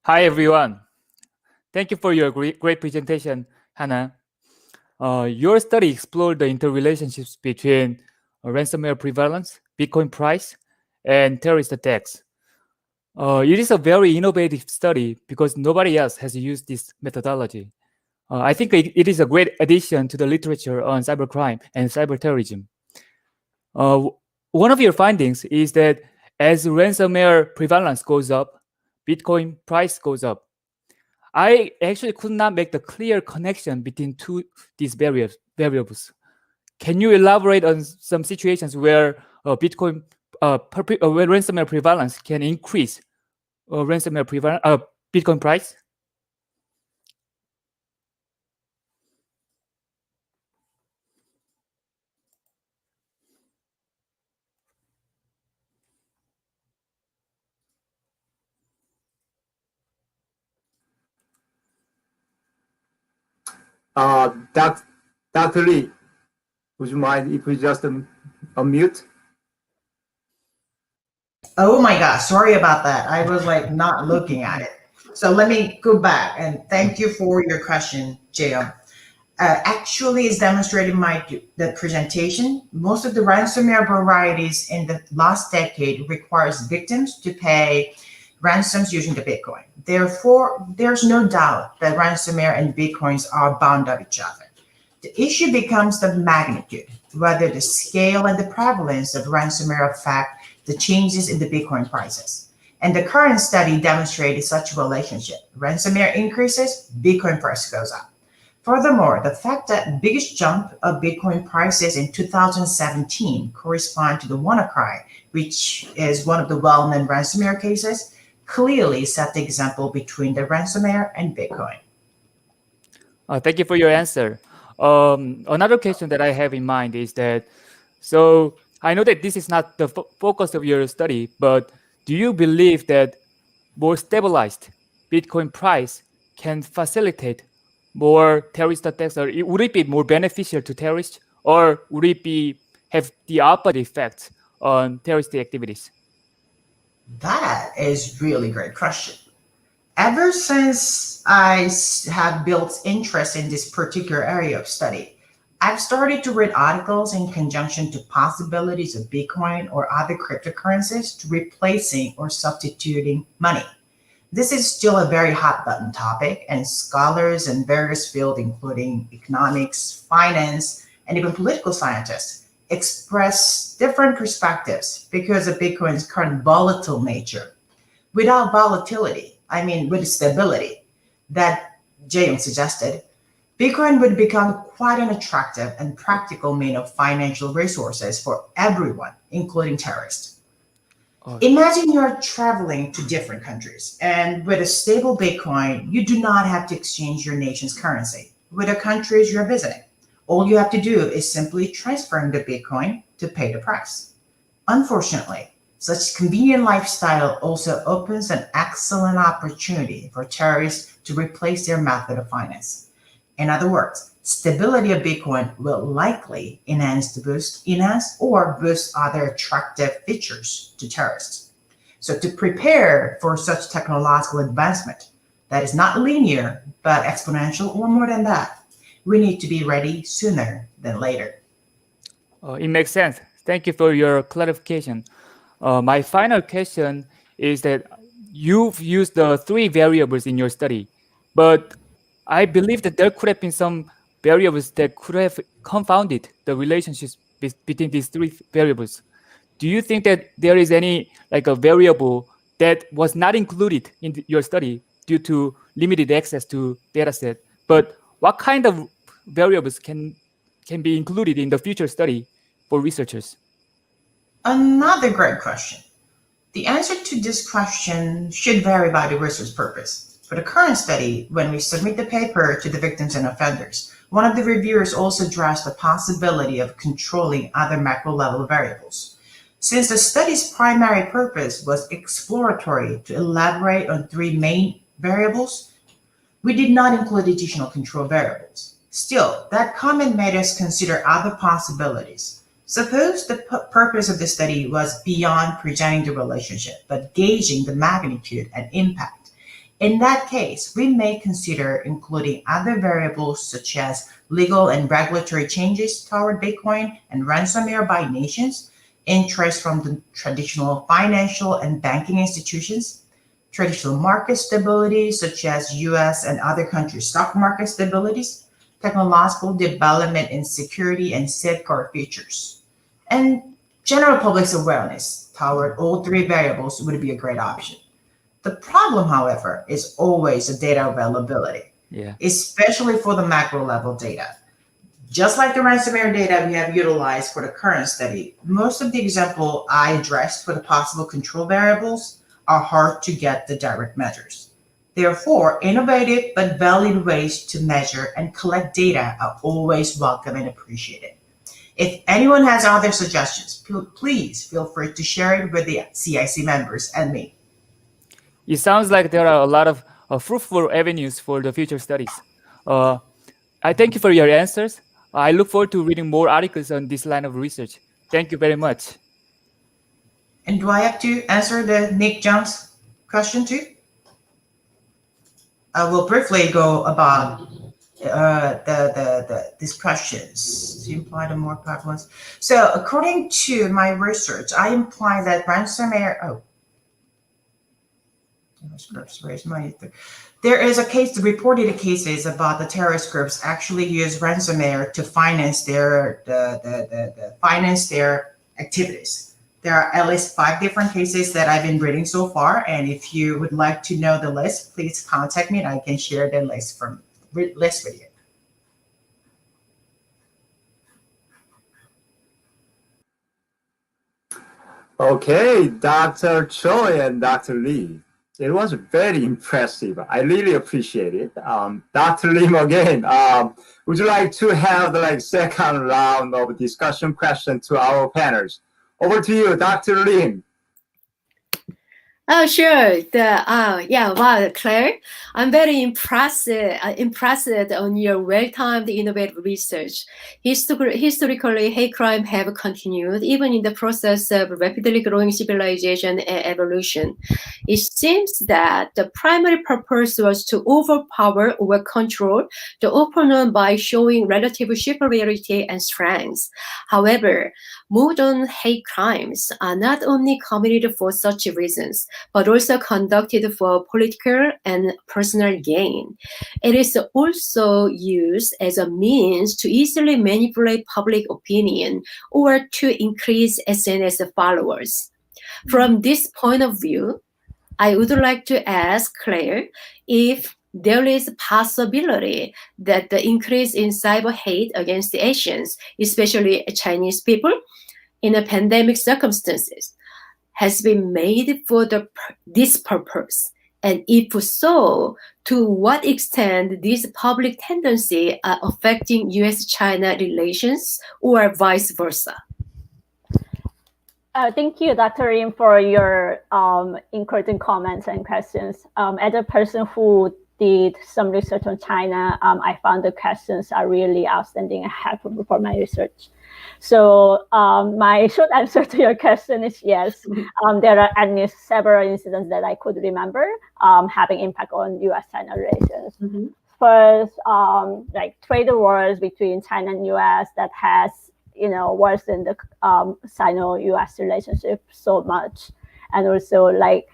Speaker 7: Hi, everyone. Thank you for your great presentation, Hannah. Your study explored the interrelationships between ransomware prevalence, Bitcoin price, and terrorist attacks. It is a very innovative study because nobody else has used this methodology. I think it is a great addition to the literature on cybercrime and cyberterrorism. One of your findings is that as ransomware prevalence goes up, Bitcoin price goes up. I actually could not make the clear connection between these variables. Can you elaborate on some situations where Bitcoin where ransomware prevalence can increase Bitcoin price?
Speaker 1: Dr. Lee, would you mind if we just unmute?
Speaker 4: Oh my gosh, sorry about that. I was like not looking at it. So let me go back and thank you for your question, JM. Actually, it's demonstrated the presentation. Most of the ransomware varieties in the last decade requires victims to pay ransoms using the Bitcoin. Therefore, there's no doubt that ransomware and Bitcoins are bound of each other. The issue becomes the magnitude, whether the scale and the prevalence of ransomware affect the changes in the Bitcoin prices. And the current study demonstrated such a relationship. Ransomware increases, Bitcoin price goes up. Furthermore, the fact that biggest jump of Bitcoin prices in 2017 correspond to the WannaCry, which is one of the well-known ransomware cases, clearly set the example between the ransomware and Bitcoin.
Speaker 7: Thank you for your answer. Another question that I have in mind is that, so I know that this is not the focus of your study, but do you believe that more stabilized Bitcoin price can facilitate more terrorist attacks, or would it be more beneficial to terrorists, or would it have the opposite effect on terrorist activities?
Speaker 4: That is really great question. Ever since I have built interest in this particular area of study, I've started to read articles in conjunction to possibilities of Bitcoin or other cryptocurrencies to replacing or substituting money. This is still a very hot button topic, and scholars in various fields, including economics, finance, and even political scientists, express different perspectives because of Bitcoin's current volatile nature. Without volatility, I mean with stability that James suggested, Bitcoin would become quite an attractive and practical means of financial resources for everyone, including terrorists. Imagine you're traveling to different countries, and with a stable Bitcoin, you do not have to exchange your nation's currency with the countries you're visiting. All you have to do is simply transferring the Bitcoin to pay the price. Unfortunately, such convenient lifestyle also opens an excellent opportunity for terrorists to replace their method of finance. In other words, stability of Bitcoin will likely enhance or boost other attractive features to terrorists. So to prepare for such technological advancement that is not linear but exponential or more than that, we need to be ready sooner than later.
Speaker 7: It makes sense. Thank you for your clarification. My final question is that you've used the 3 variables in your study, but I believe that there could have been some variables that could have confounded the relationships between these 3 variables. Do you think that there is any like a variable that was not included in your study due to limited access to dataset? But what kind of variables can be included in the future study for researchers?
Speaker 4: Another great question. The answer to this question should vary by the research purpose. For the current study, when we submit the paper to the victims and offenders, one of the reviewers also addressed the possibility of controlling other macro-level variables. Since the study's primary purpose was exploratory to elaborate on 3 main variables, we did not include additional control variables. Still, that comment made us consider other possibilities. Suppose the purpose of the study was beyond presenting the relationship, but gauging the magnitude and impact. In that case, we may consider including other variables such as legal and regulatory changes toward Bitcoin and ransomware by nations, interest from the traditional financial and banking institutions, traditional market stability, such as US and other countries' stock market stabilities, technological development in security and safeguard features, and general public's awareness toward all three variables would be a great option. The problem, however, is always the data availability, especially for the macro level data. Just like the ransomware data we have utilized for the current study, most of the example I addressed for the possible control variables are hard to get the direct measures. Therefore, innovative but valid ways to measure and collect data are always welcome and appreciated. If anyone has other suggestions, please feel free to share it with the CIC members and me.
Speaker 7: It sounds like there are a lot of fruitful avenues for the future studies. I thank you for your answers. I look forward to reading more articles on this line of research. Thank you very much.
Speaker 4: And do I have to answer the Nick Jones question too? I will briefly go about these questions to imply the more prevalence. So according to my research, I imply that ransomware, there is a case, the reported cases about the terrorist groups actually use ransomware to finance their finance their activities. There are at least 5 different cases that I've been reading so far, and if you would like to know the list, please contact me and I can share the list with you.
Speaker 1: Okay, Dr. Choi and Dr. Lee. It was very impressive. I really appreciate it. Dr. Lim, again, would you like to have the second round of discussion question to our panels? Over to you, Dr. Lim.
Speaker 6: Oh, sure. Wow, Claire, I'm very impressed on your well-timed innovative research. Historically, hate crime have continued even in the process of rapidly growing civilization and evolution. It seems that the primary purpose was to overpower or control the opponent by showing relative superiority and strength. However, modern hate crimes are not only committed for such reasons, but also conducted for political and personal gain. It is also used as a means to easily manipulate public opinion or to increase SNS followers. From this point of view, I would like to ask Claire if there is a possibility that the increase in cyber hate against the Asians, especially Chinese people, in a pandemic circumstances, has been made for this purpose, and if so, to what extent these public tendencies are affecting U.S.-China relations or vice versa?
Speaker 5: Thank you, Dr. Lim, for your encouraging comments and questions. As a person who did some research on China, I found the questions are really outstanding and helpful for my research. So my short answer to your question is yes. There are at least several incidents that I could remember having impact on U.S.-China relations. First, like trade wars between China and U.S. that has worsened the Sino-U.S. relationship so much, and also like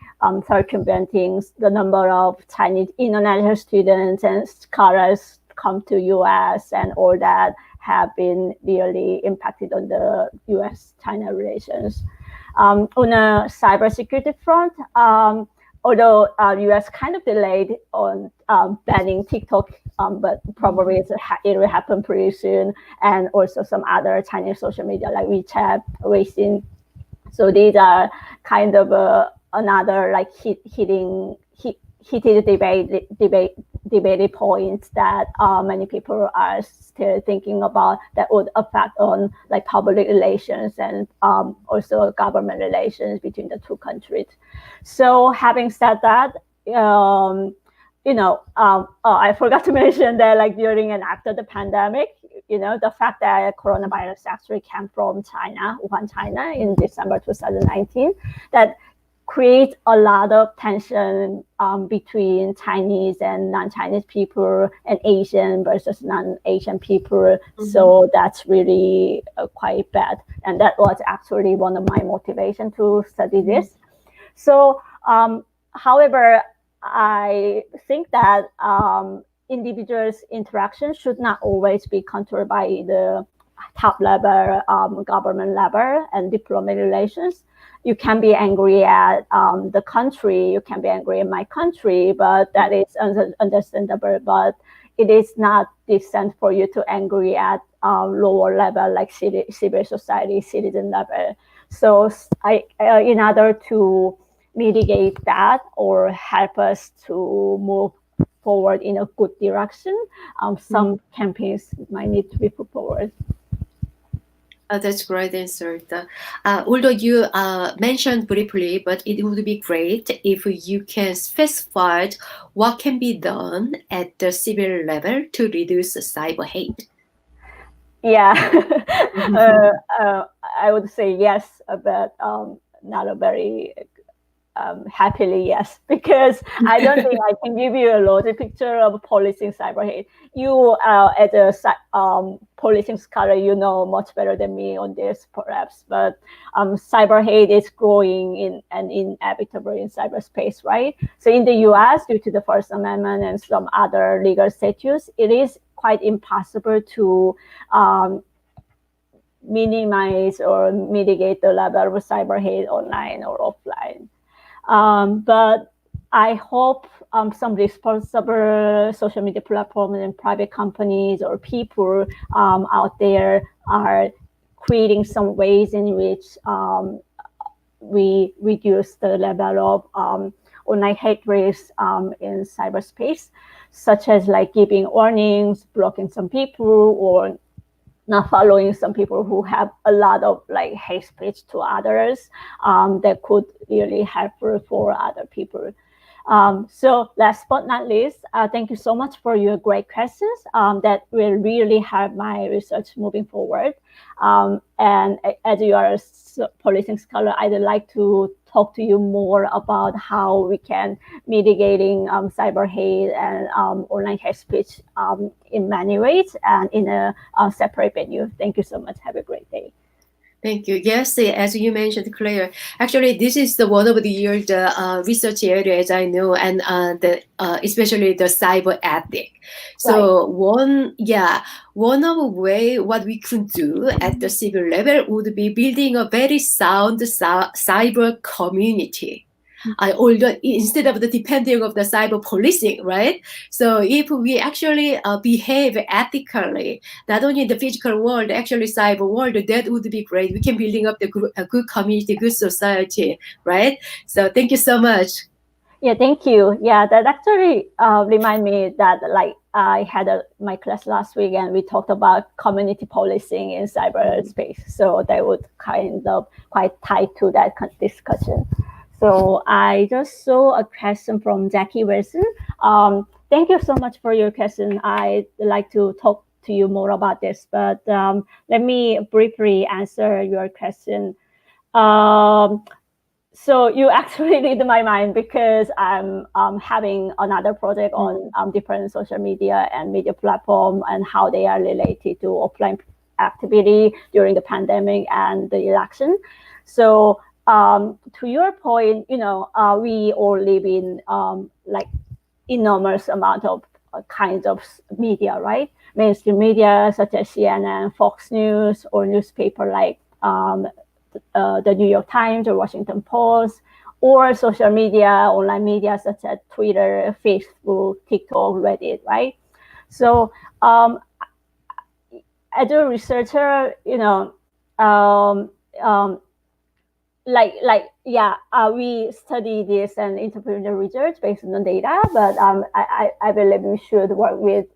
Speaker 5: circumventing the number of Chinese international students and scholars come to U.S. and all that have been really impacted on the U.S.-China relations. On a cybersecurity front, although U.S. kind of delayed on banning TikTok, but probably it will happen pretty soon, and also some other Chinese social media like WeChat, Weixin. So these are kind of another like heated debated points that many people are still thinking about that would affect on like public relations and also government relations between the two countries. So having said that, I forgot to mention that like during and after the pandemic, the fact that coronavirus actually came from China, Wuhan, China in December 2019, that create a lot of tension between Chinese and non-Chinese people and Asian versus non-Asian people. So that's really quite bad. And that was actually one of my motivation to study this. So, however, I think that individuals' interaction should not always be controlled by the top level, government level and diplomatic relations. You can be angry at the country, you can be angry at my country, but that is understandable. But it is not decent for you to angry at lower level, like civil society, citizen level. So in order to mitigate that or help us to move forward in a good direction, some campaigns might need to be put forward.
Speaker 6: That's a great answer. Although you mentioned briefly, but it would be great if you can specify what can be done at the civil level to reduce cyber hate.
Speaker 5: Yeah, I would say yes, but not a very happily yes, because I don't think I can give you a logic picture of policing cyber hate. You, as a policing scholar, you know much better than me on this, perhaps. But cyber hate is growing and inevitable in cyberspace, right? So in the U.S., due to the First Amendment and some other legal statutes, it is quite impossible to minimize or mitigate the level of cyber hate online or offline. But I hope some responsible social media platforms and private companies or people out there are creating some ways in which we reduce the level of online hate risk in cyberspace, such as like giving warnings, blocking some people, or not following some people who have a lot of like hate speech to others that could really helpful for other people. So last but not least, thank you so much for your great questions that will really help my research moving forward. And as you are a policing scholar, I'd like to talk to you more about how we can mitigating cyber hate and online hate speech in many ways and in a separate venue. Thank you so much. Have a great day.
Speaker 6: Thank you. Yes, as you mentioned, Claire, actually, this is the one of the research areas I know, and especially the cyber ethic. So right. one of the way what we could do at the civil level would be building a very sound cyber community. Although instead of the depending of the cyber policing, right? So if we actually behave ethically, not only in the physical world, actually cyber world, that would be great. We can building up a good community, good society, right? So thank you so much.
Speaker 5: Yeah, thank you. Yeah, that actually remind me that like I had my class last week and we talked about community policing in cyberspace. So that would kind of quite tied to that discussion. So I just saw a question from Jackie Wilson. Thank you so much for your question. I'd like to talk to you more about this, but let me briefly answer your question. So you actually read my mind because I'm having another project on different social media and media platform and how they are related to offline activity during the pandemic and the election. So to your point, you know, we all live in like enormous amount of kinds of media, right? Mainstream media such as CNN, Fox News, or newspaper like the New York Times or Washington Post, or social media, online media such as Twitter, Facebook, TikTok, Reddit, right? So as a researcher, you know, we study this and interpret the research based on the data, but I believe we should work with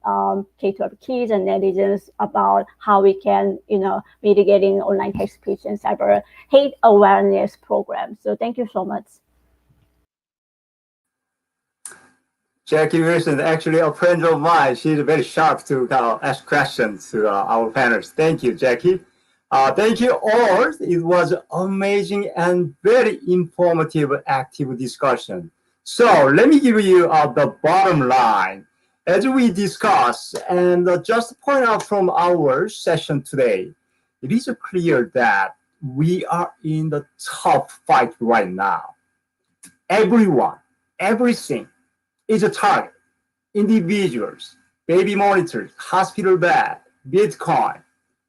Speaker 5: K-12 kids and netizens about how we can, you know, mitigating online hate speech and cyber hate awareness program. So thank you so much.
Speaker 1: Jackie Wilson, actually a friend of mine. She's very sharp to ask questions to our panelists. Thank you, Jackie. Thank you all. It was amazing and very informative, active discussion. So let me give you the bottom line. As we discuss and just point out from our session today, it is clear that we are in the tough fight right now. Everyone, everything is a target. Individuals, baby monitors, hospital bed, Bitcoin,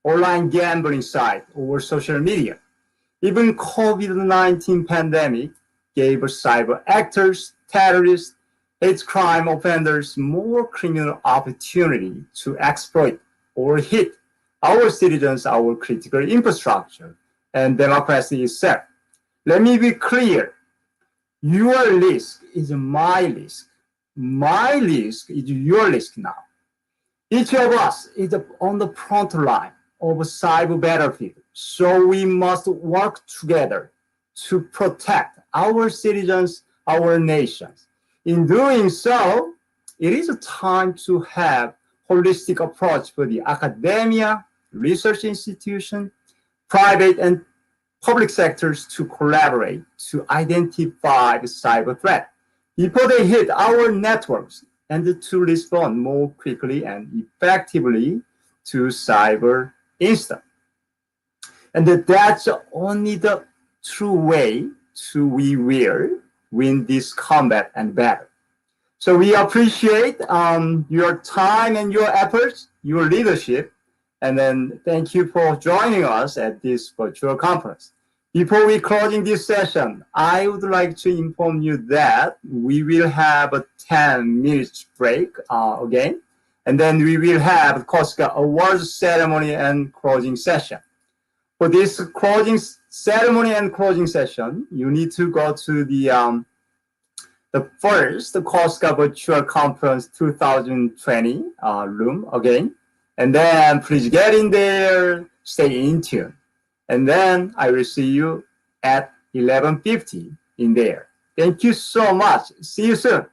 Speaker 1: online gambling site, or social media. Even COVID-19 pandemic gave cyber actors, terrorists, hate crime offenders more criminal opportunity to exploit or hit our citizens, our critical infrastructure, and democracy itself. Let me be clear. Your risk is my risk. My risk is your risk now. Each of us is on the front line of a cyber battlefield, so we must work together to protect our citizens, our nations. In doing so, it is a time to have holistic approach for the academia, research institution, private and public sectors to collaborate to identify the cyber threat before they hit our networks and to respond more quickly and effectively to cyber incidents. And that's only the true way to we will win this combat and battle. So we appreciate your time and your efforts, your leadership, and then thank you for joining us at this virtual conference. Before we closing this session, I would like to inform you that we will have a 10 minutes break again, and then we will have KOSCA awards ceremony and closing session. For this closing ceremony and closing session, you need to go to the first KOSCA Virtual Conference 2020 room again, and then please get in there, stay in tune. And then I will see you at 11:50 in there. Thank you so much. See you soon.